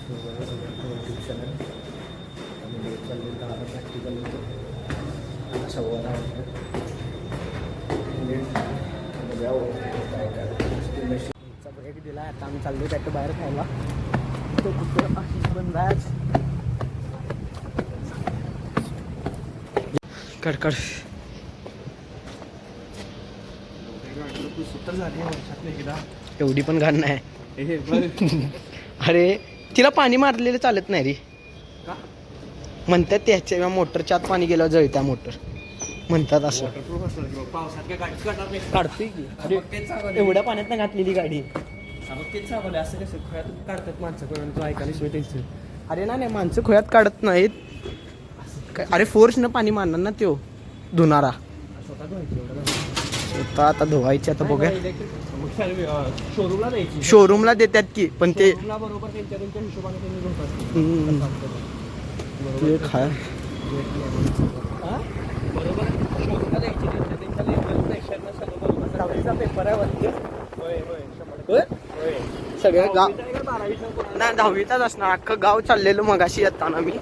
YouTube channel आम्ही late चाललो 10 practical होतो. आता 10:15 वाजता लेट बघा काय काय ब्रेक दिला. आता आम्ही चाललो त्याच्या बाहेर खायला. तो कुठं अशीच बंद आहे. कडकड एवढी पण घाण नाही. अरे तिला पाणी मारलेलं चालत नाही रे. म्हणतात त्याच्या मोटरच्या आत पाणी गेल्यावर जळत्या मोटर म्हणतात असं. काढतोय की एवढ्या पाण्यात नाही घातलेली गाडी. तेच सांगले असं कसं खोयात काढतात माणसं करून तो ऐकायला शिवाय त्यांचं. अरे नाही माणसं खोयात काढत नाहीत. अरे फोर्सनं पाणी मारणार ना त्यो धुणारा. स्वतः आता धुवायचे. आता बघूया शोरूमला देतात की पण ते खाय पेपर आहे सगळ्या गाव नाही 10वीचाच असणार. अख्खं गाव चाललेलं मगाशी येताना मी.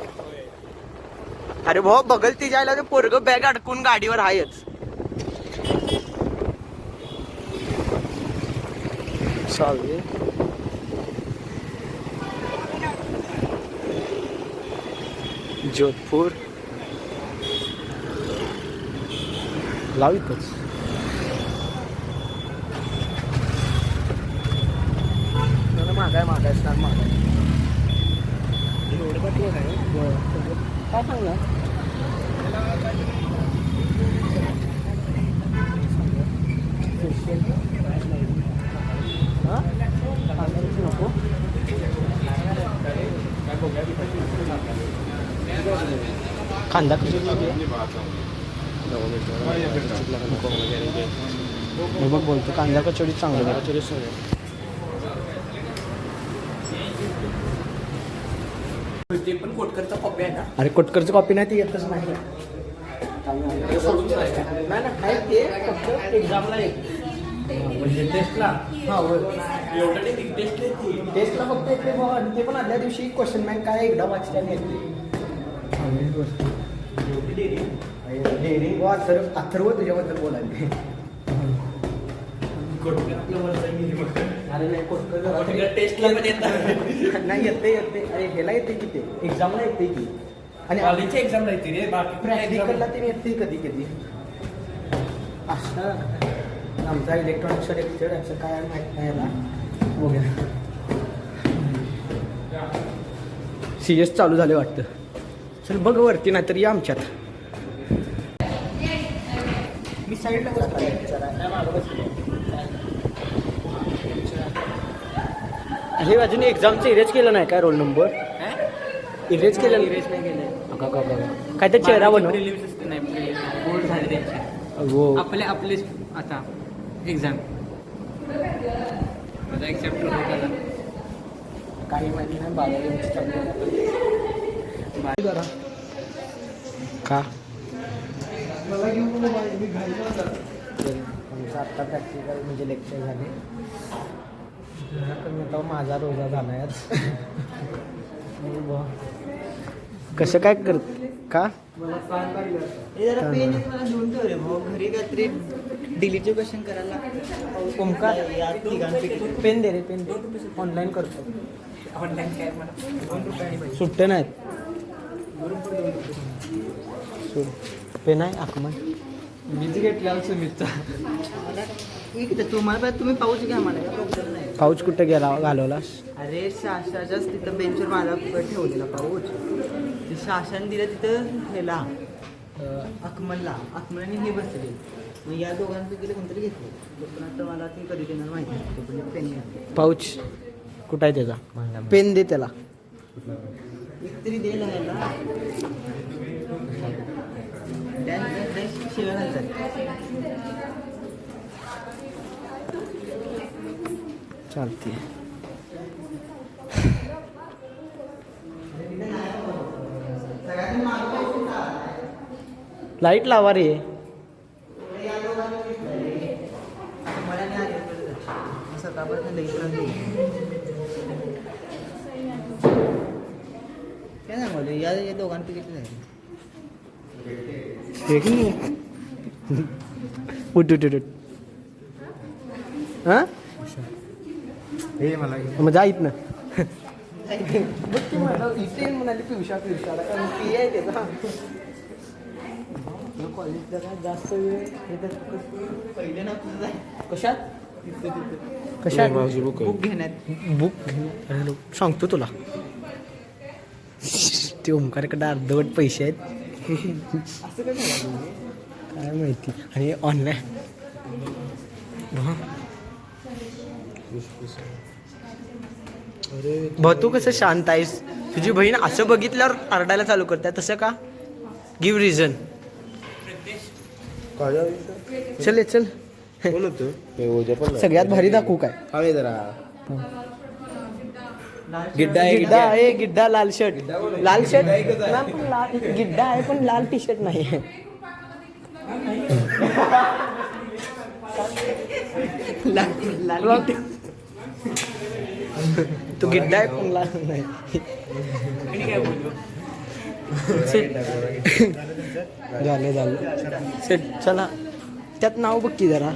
अरे भाऊ बघल ती जायला ते पोरग बॅग अडकून गाडीवर आहेच. चालू जोधपूर लावितच मागाय स्टार मागाय एवढं पाठी आहे काय सांगला. नको कांदा बघ बोलतो कांदा कचोडी चांगलं कचोडी सगळं. ते पण कोटकरचा कॉपी आहे ना. अरे कोटकरची कॉपी नाही ती येतच नाही. नाही ते फक्त एक्झामला म्हणजे टेस्टला. हा टेस्टला फक्त येते. ते पण आदल्या दिवशी क्वेश्चन बँक काय एकदा वाचल्याने येते. डेअरिंग अथर्व तुझ्याबद्दल बोलायला. अरे नाही कोटकर टेस्टला पण येतात. नाही येते अरे ह्याला येते की ते एक्झामला येते की. आणि कॉलेजच्या एक्झामला येते रे. बाकी प्रॅक्टिकलला ते येते कधी कधी. असं आमचा इलेक्ट्रॉनिक्सचा लेक्चर असं काय माहीत नाही याला. बघूया सीएस चालू झाले वाटतं. चल बघ वरती नाहीतर या आमच्यात. मी साईडला हे अजून एक्झामचं इरेज केलं नाही काय. रोल नंबर इरेज केलं. इरेज नाही केलं काय तर चेहरा बनव. बोर्ड झाले त्यांचे हो आपले आता एक्झाम माझा एक चॅप्टर होता काही माहिती नाही. 12 का मला घेऊन आमचं आत्ता प्रॅक्टिकल म्हणजे लेक्चर झाले. आता माझा रोजा झाला यात. कसं काय करत का जरा पेन मला देऊन ठेव रे भाऊ. घरी काहीतरी डिलीटचे क्वेश्चन करायला लागतं. ओमकार पेन दे रे. पेन दे. ऑनलाईन करतो. ऑनलाईन काय मला 2 रुपये सुट्टे नाहीत. पेन आहे आकमन मीच घेतला सुमितचा. तुम्हाला तुम्ही पाऊच घ्या. मला पाऊच कुठे गेला घालवलास. अरे शाशाच्याच तिथं बेंचवर माझा ठेवलेला पाऊच. ते शाशाने दिलं तिथं ह्याला अकमलला. अकमलने हे बसले. मग या दोघांपैकी कोणतरी घेतलं. पण आता मला ते कधी देणार माहिती नाही. पण पेन पाऊच कुठं आहे त्याचा. पेन दे त्याला. एकतरी दे लिहायला. शिवाय घालतात. चालते. लाईट लावा रे. सकाळपर्यंत काय सांगू या दोघांपैकी किती झाले उठ उठ उठ हां हे मला मग जा इथनं म्हणाली पिवशा आहे त्याचा कॉलेज जरा जास्त वेळ पहिले ना तुझं कशात कशात बुक घेण्यात बुक सांगतो तुला ते ओमकारकडे अर्धवट पैसे आहेत असं काय झालं काय माहिती आणि ऑनलाईन भाऊ तू कसं शांत आहेस तुझी बहीण असं बघितल्यावर आरडायला चालू करते तसं का गिव्ह रिझन चल चल सगळ्यात भारी दाखवू काय हवे जरा गिड्डा आहे गिड्डा लाल शर्ट ना पण लाल गिड्डा आहे पण लाल टी शर्ट नाही आहे लाल तू गिड्डा आहे पण लाल नाही झालं सेट चला त्यात नाव बघ की जरा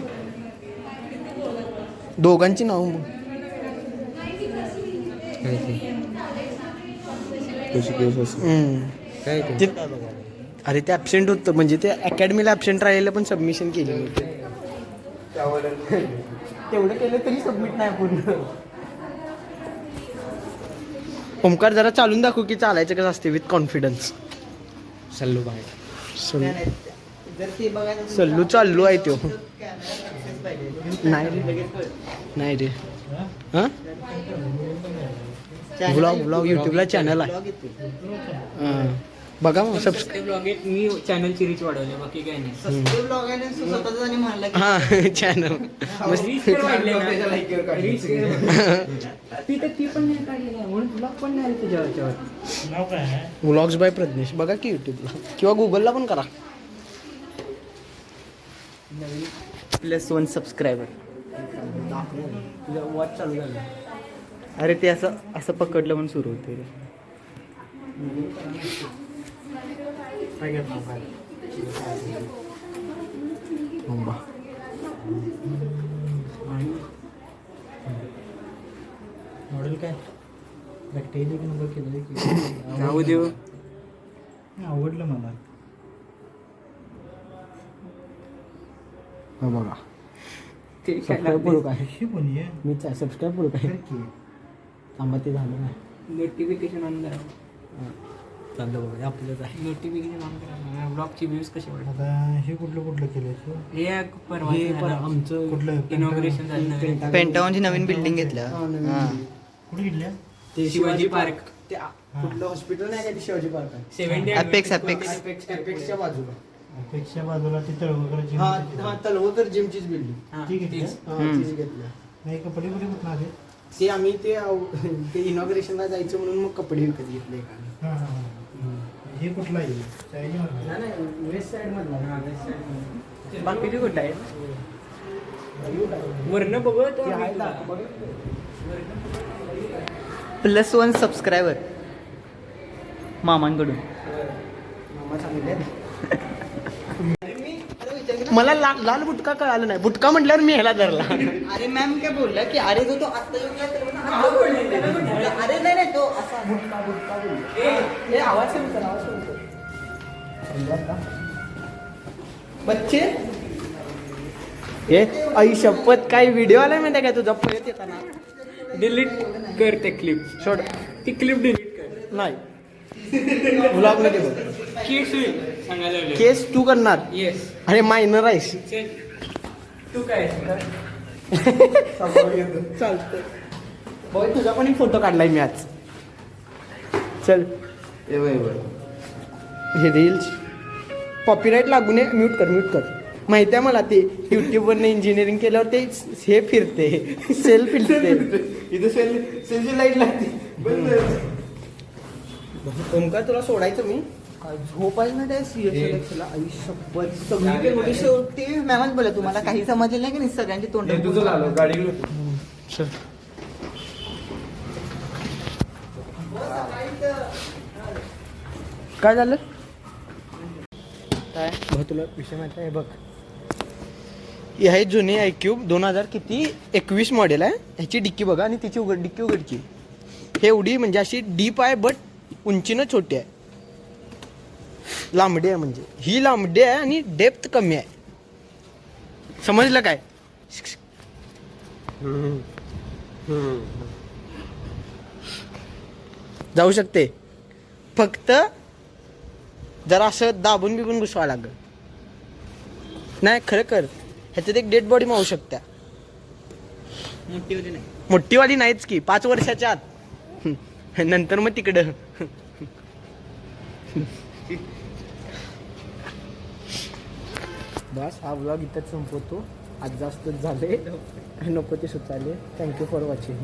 दोघांची नाव बघ अरे ते ॲबसेंट होतं म्हणजे ते अकॅडमीला ॲबसेंट राहिलेलं पण सबमिशन केलं होतं तेवढं केलं तरी सबमिट नाही पूर्ण ओमकार जरा चालून दाखवू की चालायचं कसं असते विथ कॉन्फिडन्स सल्लू बाहेर सल्लू चाललो आहे तो नाही रे हां ब्लॉग यूट्यूबला चॅनल आहे बघा मग सबस्क्राईब मी चॅनलची रीच वाढवली बाकी काय नाही हां चॅनल ती पण नाही काढलेली आहे म्हणून ब्लॉग पण नाही त्याच्यावर व्लॉग्स बाय प्रज्ञेश बघा की यूट्यूबला किंवा गुगलला पण करा +1 सबस्क्रायबर वॉच चालू झालं अरे ते असं पकडलं म्हणून सुरू होते रे मॉडेल काय जाऊ देऊ आवडलं मला बघा ते सबस्क्राईब करू काय मी सबस्क्राईब करू काय थांबा ते झालं नाही नोटिफिकेशन ऑन करा चाललं बघा आपलंच आहे नोटिफिकेशन ऑन करा ब्लॉगची व्ह्यूज कशी वाढतात आता हे कुठलं केलं हे परवा आमचं कुठलं इनॉग्रेशन झालं पेंटागॉनची नवीन बिल्डिंग घेतल्या कुठे घेतल्या ते शिवाजी पार्क ते कुठलं हॉस्पिटल नाही का ते शिवाजी पार्क आहे 70 अपेक्सच्या बाजूला पेक्षा बाजूला ती तळवकर हा तलवकर जिमचीच बिल्डिंग ठीक आहे तेच. तीच घेतल्या नाही कपडे कुठे कुठं आले ते आम्ही ते इनॉग्रेशनला जायचं म्हणून मग कपडे विकत घेतले एकाने हां हां हे कुठलं आहे चायनीज नाही वेस्ट साईड मधला बाकीचे कुठं आहे वरनं बघत +1 सबस्क्रायबर मामांकडून मामा सांगितले मला लाल बुटका कळालं नाही बुटका म्हटल्यावर मी ह्याला धरला अरे मॅम काय बोलला की अरे जो तो आत्ता येऊन अरे नाही तो असा हे आवाज कमी कर आवाज कमी कर बच्चे हे आई शपथ काय व्हिडिओ आलाय माहिती काय तुझा परत येताना डिलीट कर ते क्लिप सोड ती क्लिप डिलीट कर नाही ब्लॉग मध्ये बघ केस होईल सांगायला लागले. केस तू करणार येस अरे मायनर आहेस तू काय चालतं बघ तुझा पण एक फोटो काढलाय मी आज चल हे रील्स कॉपीराईट लागू नये म्यूट कर माहिती आहे मला ते यूट्यूबवरनं इंजिनिअरिंग केल्यावर ते हे फिरते सेल फिरते इथं सेलची लाईट लागते ओमकार तुला सोडायचं मी काय झोप आहे ना त्या सीएसला आयुष्यभर सगळी शेवटी मॅमच बोला तुम्हाला काही समजलं नाही की नाही सगळ्यांची तोंड गाडी चल काय झालं काय बघ तुला विषय माहिती आहे बघ हे आहे जुने iQube 2000 किती 21 मॉडेल आहे. ह्याची डिक्की बघा आणि तिची डिक्की उघडची हे एवढी म्हणजे अशी डीप आहे बट उंचीनं छोटी आहे. लांबडी आहे म्हणजे ही लांबडी आहे आणि डेप्थ कमी आहे. समजलं काय? जाऊ शकते फक्त जरा असं दाबून बिबून घुसवा लागल. नाही खरं कर ह्याच्यात एक डेड बॉडी मावू शकत्या. मोठी होती नाही मोठीवाली नाहीच की 5 वर्षाच्या आत नंतर मग तिकडं बस हा ब्लॉग इथंच संपवतो. आज जास्तच झाले नको ते सुचाले. Thank you for watching.